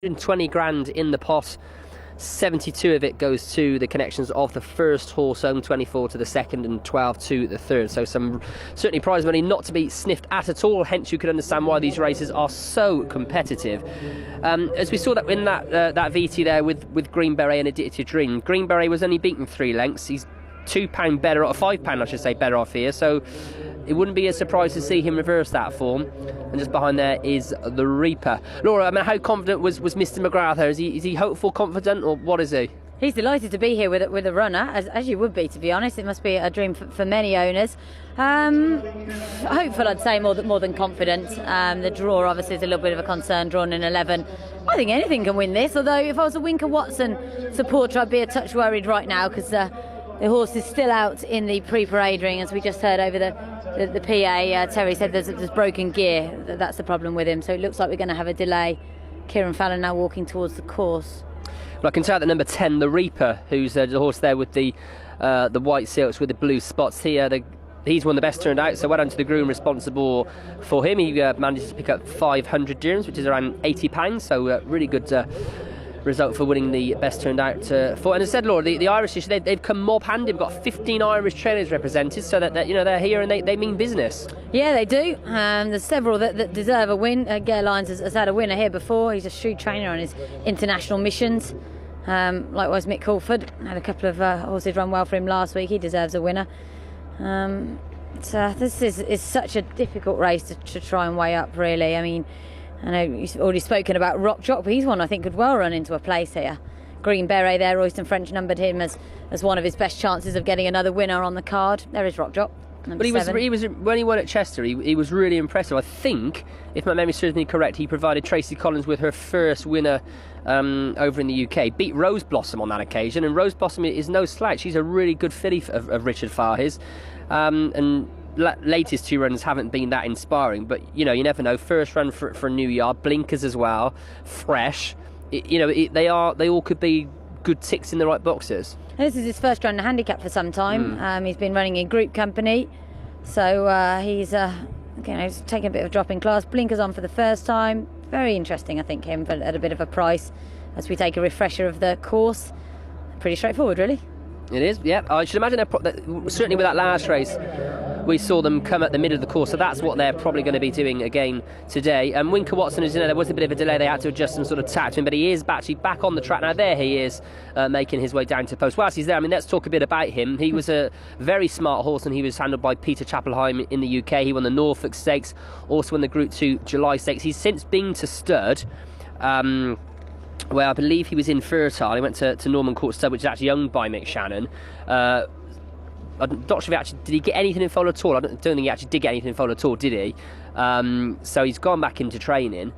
120 grand in the pot. 72 of it goes to the connections of the first horse home, 24 to the second and 12 to the third. So some certainly prize money not to be sniffed at all. Hence you can understand why these races are so competitive. As we saw that in that VT there with Green Beret and Addicted Dream. Green Beret was only beaten 3 lengths. He's £2 better, or £5 I should say, better off here. So it wouldn't be a surprise to see him reverse that form. And just behind there is the Reaper. Laura, I mean, how confident was Mr. McGrath there? Is he hopeful, confident, or what is he? He's delighted to be here with a runner, as you would be, to be honest. It must be a dream for many owners. Hopeful, I'd say, more than confident. The draw, obviously, is a little bit of a concern, drawn in 11. I think anything can win this, although if I was a Winker Watson supporter, I'd be a touch worried right now, because the horse is still out in the pre-parade ring, as we just heard over the PA. Terry said there's broken gear. That's the problem with him. So it looks like we're going to have a delay. Kieran Fallon now walking towards the course. Well, I can tell that number 10, the Reaper, who's the horse there with the white silks with the blue spots. He's one of the best turned out, so well done to the groom responsible for him. He managed to pick up 500 dirhams, which is around £80. So really good result for winning the best turned out for. And as I said, Laura, the Irish, they've come mob-handed. We've got 15 Irish trainers represented, so that they're here and they mean business. Yeah, they do. There's several that deserve a win. Gare Lyons has had a winner here before. He's a shrewd trainer on his international missions. Likewise, Mick Crawford had a couple of horses run well for him last week. He deserves a winner. So this is such a difficult race to try and weigh up, really. I mean, I know you've already spoken about Rock Jock, but he's one I think could well run into a place here. Green Beret there, Royston French numbered him as one of his best chances of getting another winner on the card. There is Rock Jock. But he was when he won at Chester, he was really impressive. I think, if my memory serves me correct, he provided Tracy Collins with her first winner over in the UK. Beat Rose Blossom on that occasion, and Rose Blossom is no slouch. She's a really good filly of Richard Fahey's, and latest 2 runs haven't been that inspiring. But you never know. First run for a new yard, blinkers as well, fresh. They all could be good ticks in the right boxes. This is his first run in a handicap for some time. He's been running in group company, so he's taking a bit of a drop in class. Blinkers on for the first time. Very interesting, I think, him at a bit of a price as we take a refresher of the course. Pretty straightforward, really. It is, yeah. I should imagine certainly with that last race, we saw them come at the middle of the course, so that's what they're probably going to be doing again today. And Winker Watson, as you know, there was a bit of a delay. They had to adjust some sort of tack to him, but he is actually back on the track now. There he is, making his way down to post. Whilst he's there, I mean, let's talk a bit about him. He was a very smart horse, and he was handled by Peter Chappelheim in the UK. He won the Norfolk Stakes, also won the Group 2 July Stakes. He's since been to stud, where I believe he was in Fertile. He went to Norman Court Stud, which is actually owned by Mick Shannon. I'm not sure if did he get anything in foal at all. I don't think he actually did get anything in foal at all, did he? So he's gone back into training.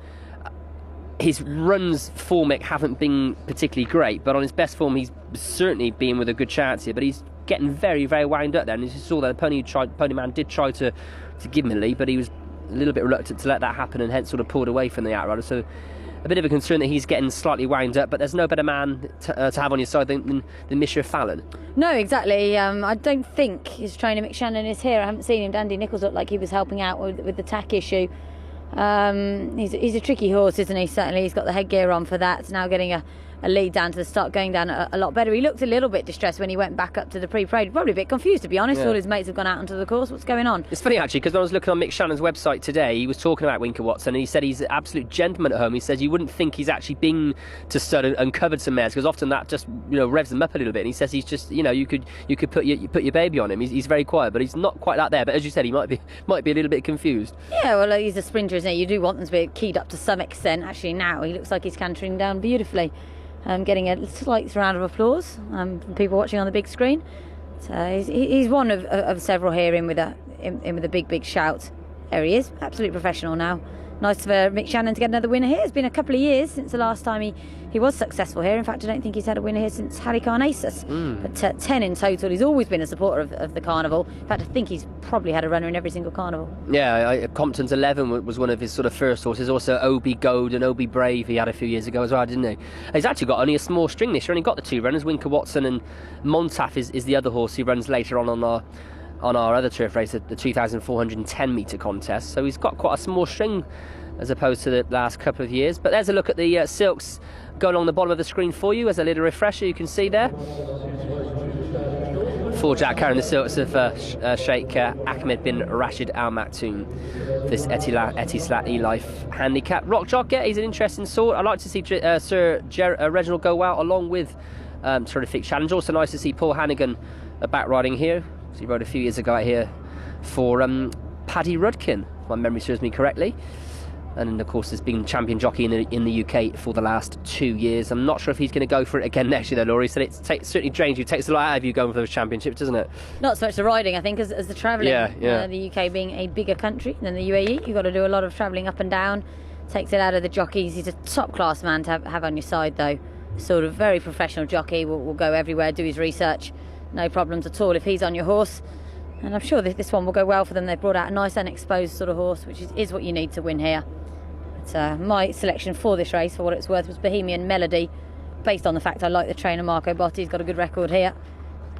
His runs for Mick haven't been particularly great, but on his best form he's certainly been with a good chance here. But he's getting very, very wound up there, and as you saw there, the Pony Man did try to give him a lead, but he was a little bit reluctant to let that happen, and hence sort of pulled away from the outrider. So a bit of a concern that he's getting slightly wound up, but there's no better man to have on your side than Monsieur Fallon. No, exactly. I don't think his trainer Mick Shannon is here. I haven't seen him. Dandy Nichols looked like he was helping out with the tack issue. He's a tricky horse, isn't he? Certainly, he's got the headgear on for that. It's now getting a lead down to the start, going down a lot better. He looked a little bit distressed when he went back up to the pre-parade. Probably a bit confused, to be honest. Yeah. All his mates have gone out onto the course. What's going on? It's funny, actually, because when I was looking on Mick Shannon's website today, he was talking about Winker Watson, and he said he's an absolute gentleman at home. He says you wouldn't think he's actually been to stud and covered some mares, because often that just revs them up a little bit. And he says he's just you could put your baby on him. He's very quiet, but he's not quite that there. But as you said, he might be a little bit confused. Yeah, well, he's a sprinter, isn't he? You do want them to be keyed up to some extent. Actually, now he looks like he's cantering down beautifully. Getting a slight round of applause from people watching on the big screen. So he's one of several here in with a big shout. There he is, absolute professional now. Nice for Mick Shannon to get another winner here. It's been a couple of years since the last time he was successful here. In fact, I don't think he's had a winner here since Harry Carnassus. But 10 in total. He's always been a supporter of the carnival. In fact, I think he's probably had a runner in every single carnival. Yeah, Compton's 11 was one of his sort of first horses. Also Obi Gold and Obi Brave he had a few years ago as well, didn't he? He's actually got only a small string this year. Only got the 2 runners. Winker Watson and Montaf is the other horse he runs later on our other turf race, the 2,410 metre contest. So he's got quite a small string as opposed to the last couple of years. But there's a look at the silks going along the bottom of the screen for you as a little refresher. You can see there 4 Jack carrying the silks of Sheikh Ahmed bin Rashid Al Maktoum, this Etisalat eLife handicap. Rock Jockey, he's an interesting sort. I'd like to see Sir Reginald go well along with Terrific Challenge. Also nice to see Paul Hannigan back riding here. He rode a few years ago out here for Paddy Rudkin, if my memory serves me correctly. And of course has been champion jockey in the UK for the last 2 years. I'm not sure if he's going to go for it again next year though, Laurie. So it certainly drains you, takes a lot out of you going for those championships, doesn't it? Not so much the riding, I think, as the travelling. Yeah. The UK being a bigger country than the UAE, you've got to do a lot of travelling up and down. Takes it out of the jockeys. He's a top class man to have on your side though. Sort of very professional jockey, will go everywhere, do his research, no problems at all if he's on your horse. And I'm sure this one will go well for them. They've brought out a nice unexposed sort of horse, which is what you need to win here. But, my selection for this race, for what it's worth, was Bohemian Melody, based on the fact I like the trainer Marco Botti. He's got a good record here.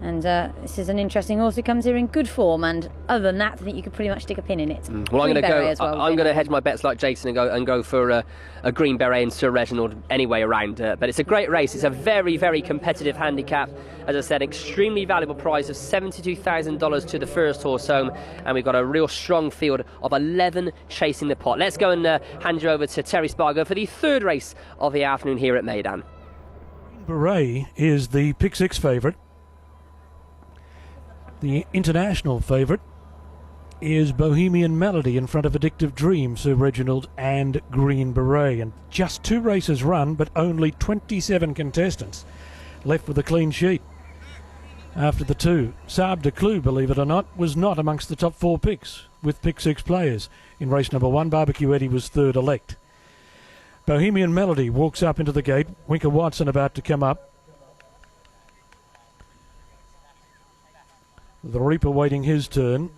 And this is an interesting horse who comes here in good form, and other than that, I think you could pretty much stick a pin in it. Well, I'm going to hedge my bets like Jason and go for a Green Beret and Sir Reginald anyway around. But it's a great race. It's a very, very competitive handicap. As I said, extremely valuable prize of $72,000 to the first horse home, and we've got a real strong field of 11 chasing the pot. Let's go and hand you over to Terry Spargo for the third race of the afternoon here at Meydan. Green Beret is the pick 6 favourite. The international favourite is Bohemian Melody in front of Addictive Dream, Sir Reginald and Green Beret. And just 2 races run, but only 27 contestants left with a clean sheet. After the 2, Saab de Clou, believe it or not, was not amongst the top 4 picks with pick 6 players. In race number 1, Barbecue Eddie was third elect. Bohemian Melody walks up into the gate. Winker Watson about to come up. The Reaper waiting his turn.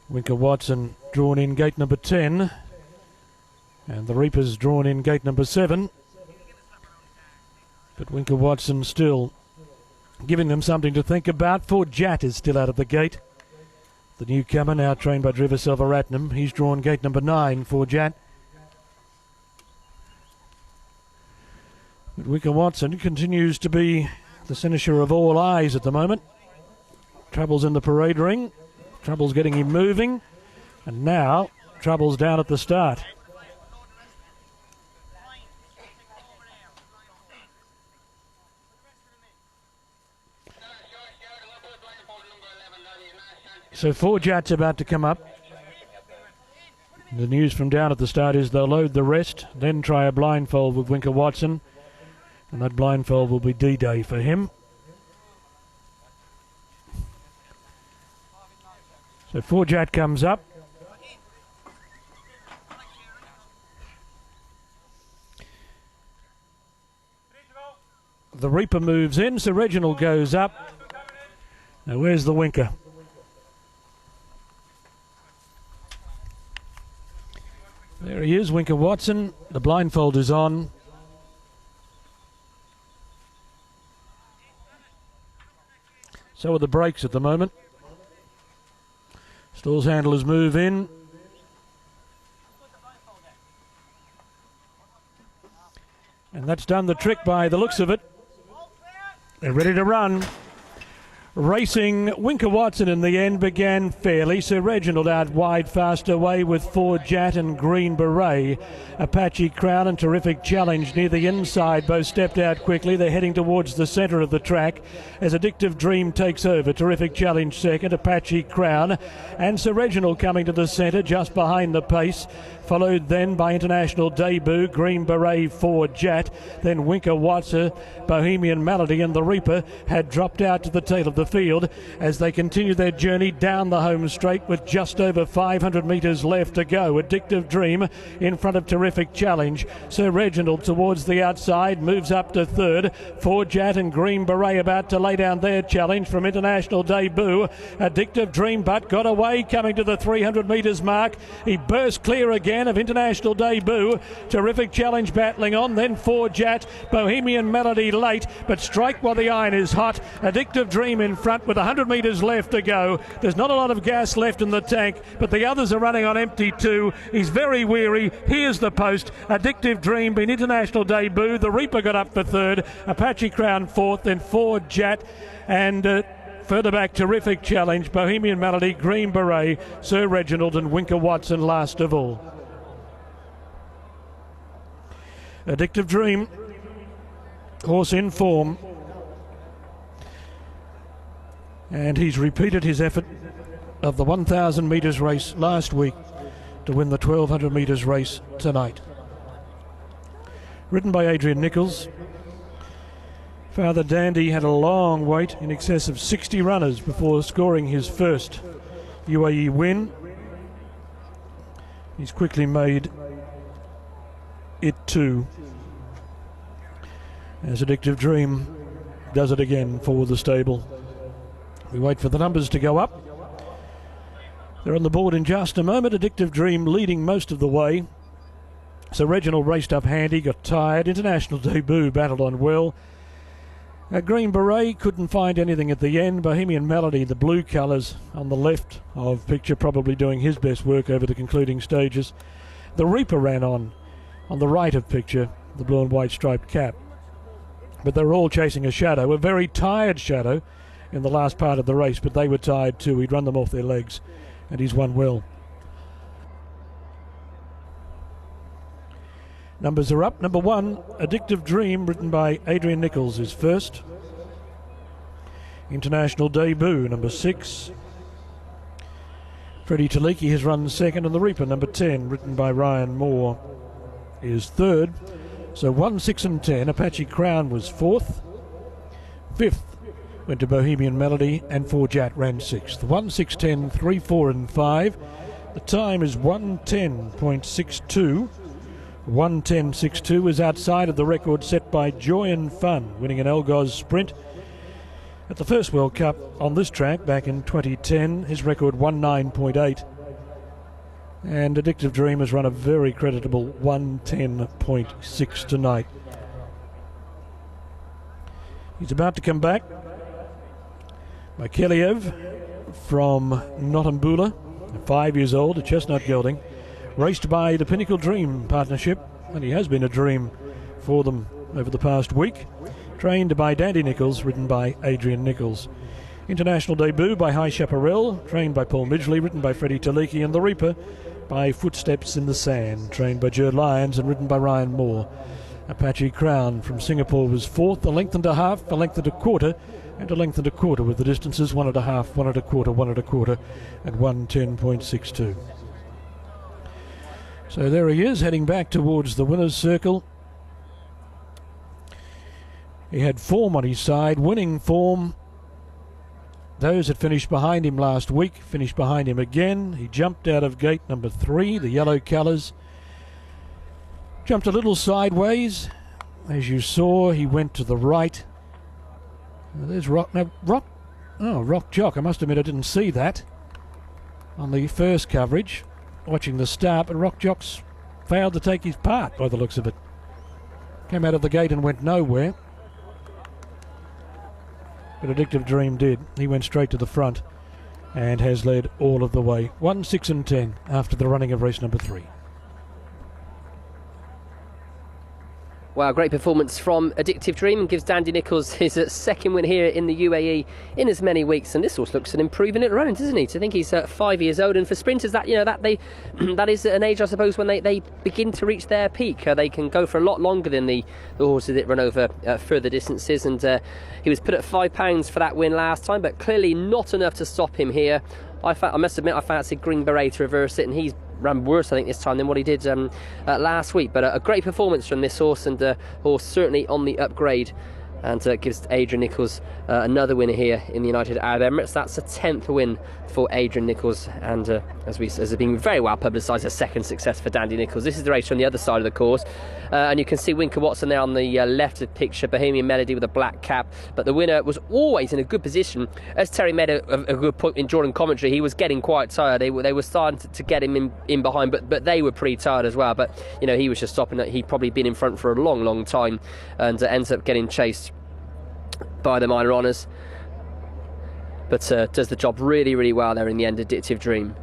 Winker Watson drawn in gate number 10. And the Reaper's drawn in gate number 7. But Winker Watson still giving them something to think about. 4 Jat is still out of the gate. The newcomer, now trained by Driver Selvaratnam. He's drawn gate number 9, 4 Jat. But Winker Watson continues to be the cynosure of all eyes at the moment. Trouble's in the parade ring. Trouble's getting him moving. And now, Trouble's down at the start. So 4 Jats about to come up. The news from down at the start is they'll load the rest, then try a blindfold with Winker Watson. And that blindfold will be D-Day for him. So 4 Jat comes up. The Reaper moves in. Sir Reginald goes up. Now where's the Winker? There he is, Winker Watson. The blindfold is on. So are the brakes at the moment. Stalls handlers move in. And that's done the trick by the looks of it. They're ready to run. Racing, Winker Watson in the end began fairly. Sir Reginald out wide, fast away with 4 Jat and Green Beret. Apache Crown and Terrific Challenge near the inside. Both stepped out quickly. They're heading towards the centre of the track as Addictive Dream takes over. Terrific Challenge second, Apache Crown. And Sir Reginald coming to the centre just behind the pace. Followed then by International Debut, Green Beret, 4 Jat. Then Winker Watson, Bohemian Melody and the Reaper had dropped out to the tail of the field as they continue their journey down the home straight with just over 500 metres left to go. Addictive Dream in front of Terrific Challenge. Sir Reginald towards the outside moves up to third. 4 Jat and Green Beret about to lay down their challenge from International Debut. Addictive Dream but got away coming to the 300 metres mark. He burst clear again. again of International Debut. Terrific Challenge battling on, then 4 Jat, Bohemian Melody late, but Strike While the Iron is hot. Addictive Dream in front with 100 metres left to go. There's not a lot of gas left in the tank, but the others are running on empty too. He's very weary. Here's the post. Addictive Dream being International Debut. The Reaper got up for third. Apache Crown fourth, then 4 Jat, and further back, Terrific Challenge, Bohemian Melody, Green Beret, Sir Reginald and Winker Watson last of all. Addictive Dream, horse in form, and he's repeated his effort of the 1,000 metres race last week to win the 1,200 metres race tonight. Ridden by Adrian Nichols. Father Dandy had a long wait, in excess of 60 runners, before scoring his first UAE win. He's quickly made it 2. As Addictive Dream does it again for the stable. We wait for the numbers to go up. They're on the board in just a moment. Addictive Dream leading most of the way. So Reginald raced up handy, got tired. International Debut battled on well. Green Beret couldn't find anything at the end. Bohemian Melody, the blue colours on the left of picture, probably doing his best work over the concluding stages. The Reaper ran on the right of picture, the blue and white striped cap. But they were all chasing a shadow, a very tired shadow in the last part of the race, but they were tired too. He'd run them off their legs, and he's won well. Numbers are up. Number 1, Addictive Dream, written by Adrian Nichols, is first. International Debut, number 6. Freddie Taliki has run second, and the Reaper, number 10, written by Ryan Moore, is third. So 1, 6 and 10. Apache Crown was fourth. Fifth went to Bohemian Melody, and 4 Jat ran sixth. 1, 6, 10, 3, 4 and 5. The time is 1:10.62. 1:10.62 is outside of the record set by Joy and Fun, winning an Algoz sprint at the first World Cup on this track back in 2010. His record 1:09.8. And Addictive Dream has run a very creditable 1:10.6 tonight. He's about to come back. Mikeliev from Nottambula, 5 years old, a chestnut gelding. Raced by the Pinnacle Dream partnership, and he has been a dream for them over the past week. Trained by Dandy Nichols, ridden by Adrian Nichols. International Debut by High Chaparral, trained by Paul Midgley, written by Freddie Taliki, and the Reaper by Footsteps in the Sand, trained by Gerd Lyons and ridden by Ryan Moore. Apache Crown from Singapore was fourth, a length and a half, a length and a quarter, and a length and a quarter with the distances 1 1/2, 1 1/4, 1 1/4, and 1:10.62. So there he is, heading back towards the winner's circle. He had form on his side, winning form. Those that finished behind him last week finished behind him again. He jumped out of gate number 3, the yellow colours. Jumped a little sideways. As you saw, he went to the right. There's Rock. Now, Rock Jock. I must admit I didn't see that on the first coverage. Watching the start, but Rock Jock's failed to take his part by the looks of it. Came out of the gate and went nowhere. But Addictive Dream did. He went straight to the front and has led all of the way. 1, 6 and 10 after the running of race number 3. Wow, great performance from Addictive Dream, and gives Dandy Nichols his second win here in the UAE in as many weeks. And this horse looks an improving it running, doesn't he? So I think he's 5 years old, and for sprinters, that that is an age, I suppose, when they begin to reach their peak. They can go for a lot longer than the horses that run over further distances. And he was put at £5 for that win last time, but clearly not enough to stop him here. I must admit, I fancied Green Beret to reverse it, and he's ran worse, I think, this time than what he did last week. But a great performance from this horse, and horse certainly on the upgrade. and gives Adrian Nichols another winner here in the United Arab Emirates. That's a 10th win for Adrian Nichols, and as has been very well publicised, a second success for Dandy Nichols. This is the race from the other side of the course, and you can see Winker Watson there on the left of the picture, Bohemian Melody with a black cap, but the winner was always in a good position. As Terry made a good point in during commentary, he was getting quite tired. They were starting to get him in behind, but they were pretty tired as well. But you know, he was just stopping. He'd probably been in front for a long time, and ends up getting chased by the minor honours, but does the job really well there in the end. Addictive Dream.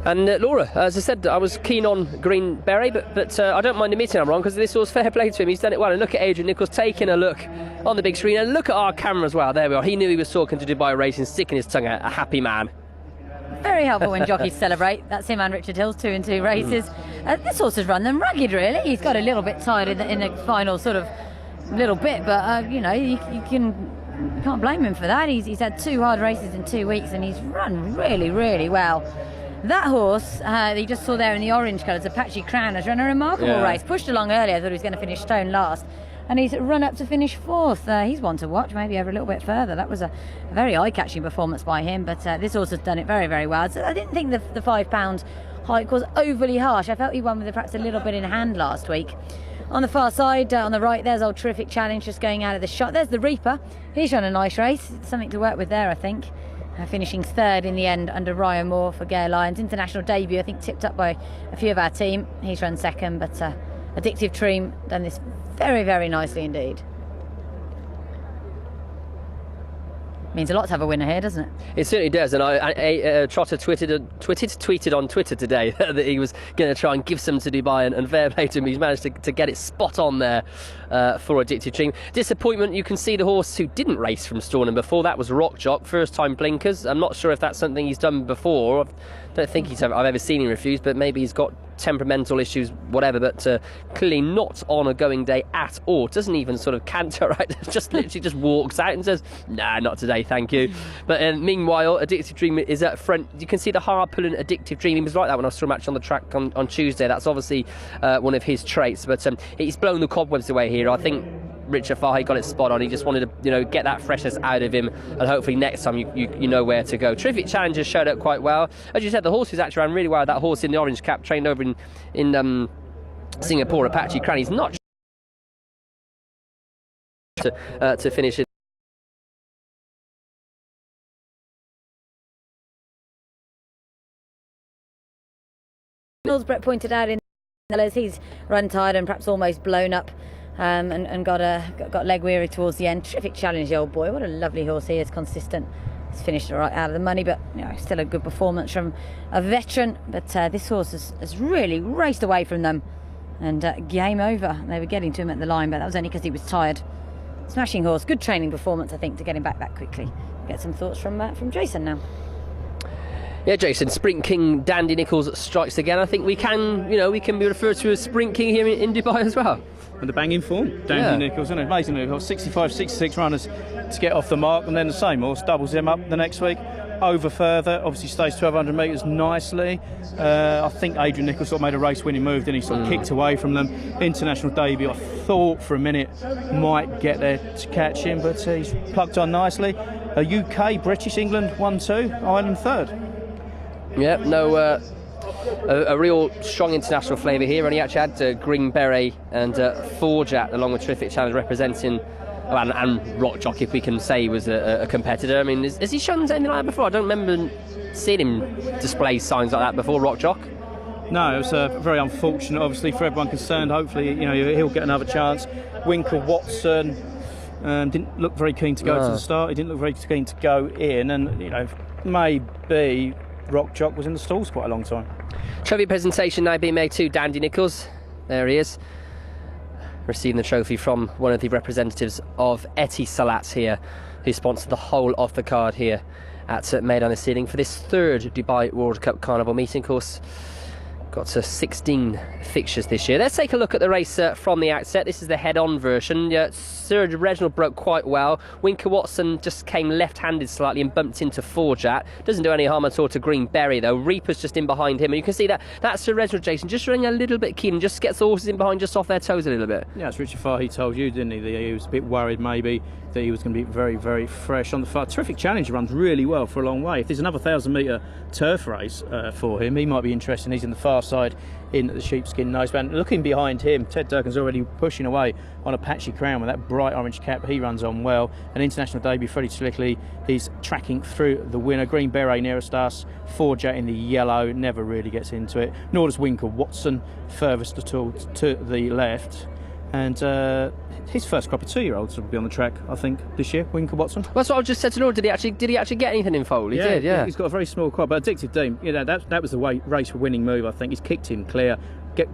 And Laura, as I said, I was keen on Green Beret, but I don't mind admitting I'm wrong, because this was fair play to him. He's done it well. And look at Adrian Nichols taking a look on the big screen, and look at our camera as well. There we are. He knew he was talking to Dubai Racing, sticking his tongue out. A happy man. Very helpful when jockeys celebrate. That's him and Richard Hill's 2 in 2 races. This horse has run them ragged, really. He's got a little bit tired in the final sort of little bit, but you know, you can't blame him for that. He's had 2 hard races in 2 weeks, and he's run really well. That horse that you just saw there in the orange colours, Apache Crown, has run a remarkable race. Pushed along earlier, I thought he was going to finish stone last, and he's run up to finish 4th. He's one to watch, maybe over a little bit further. That was a very eye-catching performance by him, but this horse has done it very well. So I didn't think the £5 hike was overly harsh. I felt he won with perhaps a little bit in hand last week. On the far side, on the right, there's Old Terrific Challenge just going out of the shot. There's the Reaper. He's run a nice race. It's something to work with there, I think. Finishing 3rd in the end under Ryan Moore for Gay Lyons. International debut, I think, tipped up by a few of our team. He's run 2nd, but Addictive Dream done this very nicely indeed. Means a lot to have a winner here, doesn't it? It certainly does, and Trotter tweeted on Twitter today that he was going to try and give some to Dubai, and fair play to him. He's managed to get it spot on there for Addictive Dream. Disappointment, you can see the horse who didn't race from Stornham before. That was Rock Jock, first time blinkers. I'm not sure if that's something he's done before. I don't think I've ever seen him refuse, but maybe he's got temperamental issues, whatever, but clearly not on a going day at all. Doesn't even sort of canter, right? Just literally just walks out and says, nah, not today, thank you. But meanwhile, Addictive Dream is up front. You can see the hard pulling Addictive Dream. He was like that when I saw him actually on the track on Tuesday. That's obviously one of his traits, but he's blown the cobwebs away here. I think Richard Fahey got it spot on. He just wanted to, get that freshness out of him, and hopefully next time you know where to go. Terrific Challengers showed up quite well. As you said, the horses actually ran really well. That horse in the orange cap, trained over in Singapore, Apache Crown. He's not to finish it. As Brett pointed out, he's run tired and perhaps almost blown up. And got leg weary towards the end. Terrific Challenge, the old boy. What a lovely horse he is, consistent. He's finished right out of the money, but still a good performance from a veteran. But this horse has really raced away from them, and game over. They were getting to him at the line, but that was only because he was tired. Smashing horse, good training performance, I think, to get him back that quickly. Get some thoughts from Jason now. Yeah, Jason, Sprint King Dandy Nichols strikes again. I think we can be referred to as Sprint King here in Dubai as well. And the banging form, Dandy Nichols, isn't it? Amazing. We've got 65, 66 runners to get off the mark, and then the same horse doubles them up the next week. Over further, obviously stays 1,200 metres nicely. I think Adrian Nichols sort of made a race-winning move, then he sort of kicked away from them. International debut, I thought for a minute might get there to catch him, but he's plugged on nicely. UK, British, England 1-2, Ireland 3rd. Yeah, a real strong international flavour here, and he actually had Green Beret and Forjat along with Terrific Challenge representing, and Rock Jock, if we can say he was a competitor. I mean, has he shown anything like that before? I don't remember seeing him display signs like that before, Rock Jock. No, it was very unfortunate, obviously, for everyone concerned. Hopefully, he'll get another chance. Winker Watson didn't look very keen to go to the start. He didn't look very keen to go in, and maybe Rock Jock was in the stalls quite a long time. Trophy presentation now being made to Dandy Nichols. There he is, receiving the trophy from one of the representatives of Etisalat here, who sponsored the whole of the card here at Meydan for this 3rd Dubai World Cup Carnival meeting. Of course, Got to 16 fixtures this year. Let's take a look at the race from the outset. This is the head-on version. Sir Reginald broke quite well. Winker Watson just came left-handed slightly and bumped into Forjat. Doesn't do any harm at all to Green Berry though. Reaper's just in behind him, and you can see that that's Sir Reginald, Jason, just running a little bit keen and just gets the horses in behind just off their toes a little bit. Yeah, it's Richard Farr. He told you, didn't he, that he was a bit worried maybe that he was going to be very, very fresh on the far. Terrific challenge, runs really well for a long way. If there's another 1,000-metre turf race for him, he might be interested. He's in the far side in the sheepskin noseband. Looking behind him, Ted Durkin's already pushing away on a patchy crown with that bright orange cap. He runs on well. An international debut, Freddie Slickley, is tracking through the winner. Green Beret nearest us. Forjat in the yellow, never really gets into it. Nor does Winker Watson, furthest at all to the left. And his first crop of 2-year-olds will be on the track, I think, this year. Winker Watson. Well, that's what I just said to Laura. Did he actually get anything in foal? He did, yeah. He's got a very small crop, but Addictive Dean, you know, that was the race for winning move. I think he's kicked him clear.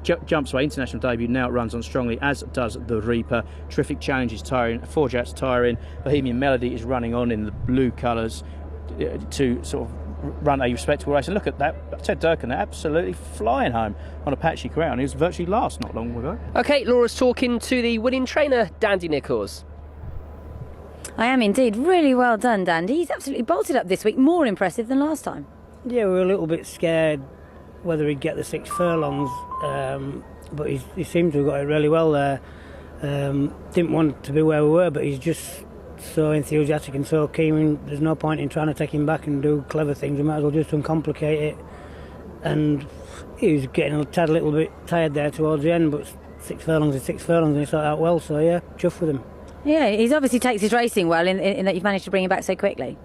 Jumps away, international debut. Now it runs on strongly, as does the Reaper. Terrific challenge is tiring. Forjat's tiring. Bohemian Melody is running on in the blue colours to sort of run a respectable race. And look at that, Ted Durkin, they're absolutely flying home on a patchy crown. He was virtually last not long ago. Okay, Laura's talking to the winning trainer, Dandy Nichols. I am indeed. Really well done, Dandy. He's absolutely bolted up this week. More impressive than last time. Yeah, we were a little bit scared whether he'd get the 6 furlongs, but he seemed to have got it really well there. Didn't want to be where we were, but he's just so enthusiastic and so keen. There's no point in trying to take him back and do clever things. We might as well just uncomplicate it. And he was getting a tad little bit tired there towards the end, but 6 furlongs is 6 furlongs, and he sorted out well, so yeah, chuffed with him. Yeah, he's obviously takes his racing well in that you've managed to bring him back so quickly.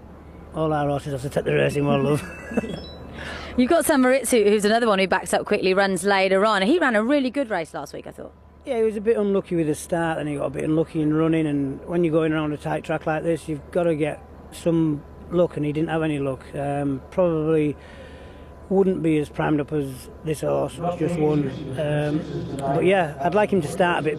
All our horses have to take the racing well, love. You've got San Maritzu, who's another one who backs up quickly, runs later on. He ran a really good race last week, I thought. Yeah, he was a bit unlucky with the start, and he got a bit unlucky in running, and when you're going around a tight track like this, you've got to get some luck, and he didn't have any luck. Probably wouldn't be as primed up as this horse, which just won. But yeah, I'd like him to start a bit